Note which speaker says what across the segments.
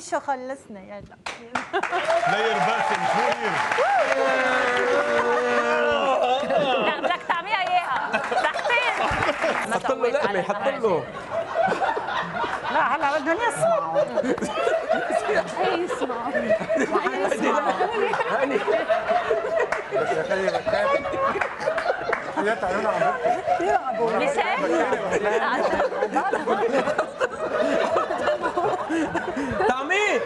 Speaker 1: ميشو خلصنا يلا.
Speaker 2: بلاير باسم شوير.
Speaker 1: لا بدك تعملها اياها تحتين.
Speaker 3: حط له لقمه، حط له.
Speaker 1: لا هلا بدهم يسمعوا. هي يسمعوا. هي يسمعوا.
Speaker 3: هاني
Speaker 2: بس يا خلي بتخاف. يا تعالوا عم
Speaker 1: يلعبوا.
Speaker 3: طعميه.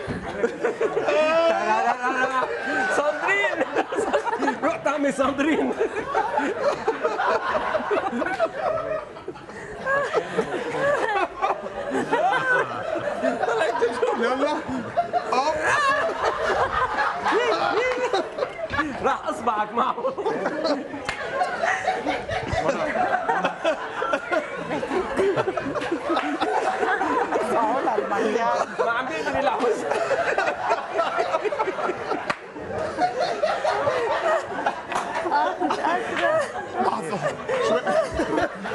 Speaker 3: ساندرين روح طعمي ساندرين.
Speaker 2: يلا.
Speaker 3: راح اصبعك معه. ما عم بيقدر يلعب.
Speaker 1: مش قادرة.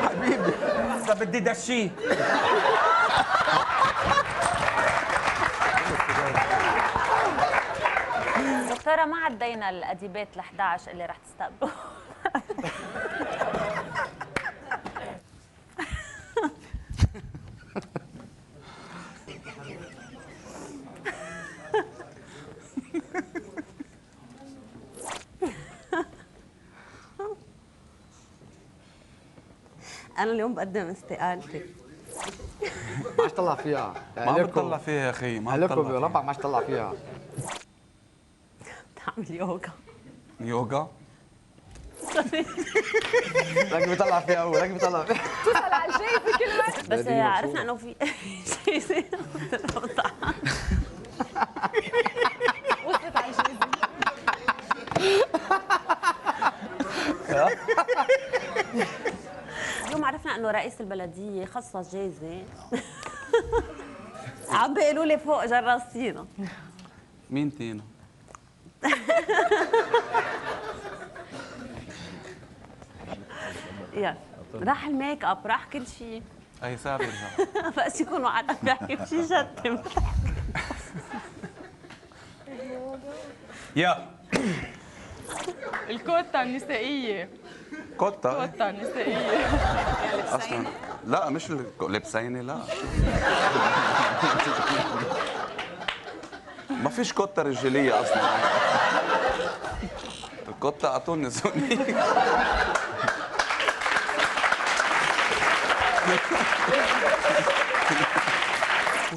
Speaker 2: حبيبي.
Speaker 3: هسه بدي دشيه.
Speaker 1: دكتورة ما عدينا الأديبات ال11 اللي رح تستقبلوا.
Speaker 4: أنا اليوم بقدم استقالتي.
Speaker 5: ما عادش طلع فيها
Speaker 6: ما عم بتطلع فيها يا اخي، ما عم
Speaker 5: لكم
Speaker 6: بتطلع
Speaker 5: بربع
Speaker 6: فيها.
Speaker 5: ما عادش طلع فيها.
Speaker 4: بعمل يوغا.
Speaker 6: يوغا؟
Speaker 5: لك بيطلع فيها هو، لك بيطلع فيها.
Speaker 1: توصل على الجاي في كل وقت.
Speaker 4: بس عرفنا انه في شيء زي
Speaker 1: وصلت على الجاي.
Speaker 4: اليوم عرفنا انه رئيس البلديه خصص جايزه. عم بيقولوا لي فوق جراسينا.
Speaker 6: مين تينا؟
Speaker 4: يلا راح الميك اب، راح كل شيء.
Speaker 6: اي ساعة بيرجع؟
Speaker 4: بس يكون وعد بيحكي بشي شتم.
Speaker 6: يا
Speaker 7: الكوتا النسائية.
Speaker 6: كوتا
Speaker 7: كوتا النسائية.
Speaker 6: اصلا لا مش لبسيني لا. ما فيش كوتا رجالية اصلا. الكوتا اعطوني سوني.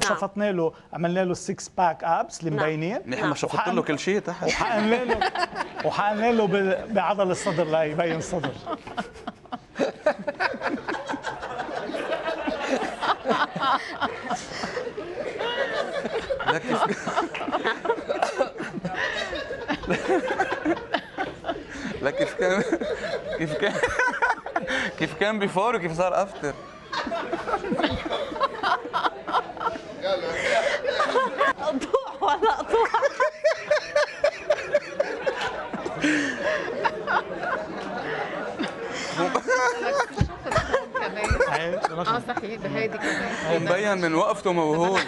Speaker 8: شفطنا له، عملنا له 6 باك ابس اللي مبينين.
Speaker 6: منيح ما شفت له كل شيء تحت.
Speaker 8: وحقنا له بعضل الصدر ليبين الصدر.
Speaker 6: لا كيف لا كيف كان بيفور وكيف صار افتر.
Speaker 4: اطوح ولا اطوح.
Speaker 7: صحيح هيدي كمان.
Speaker 6: مبين من وقفته موهوب.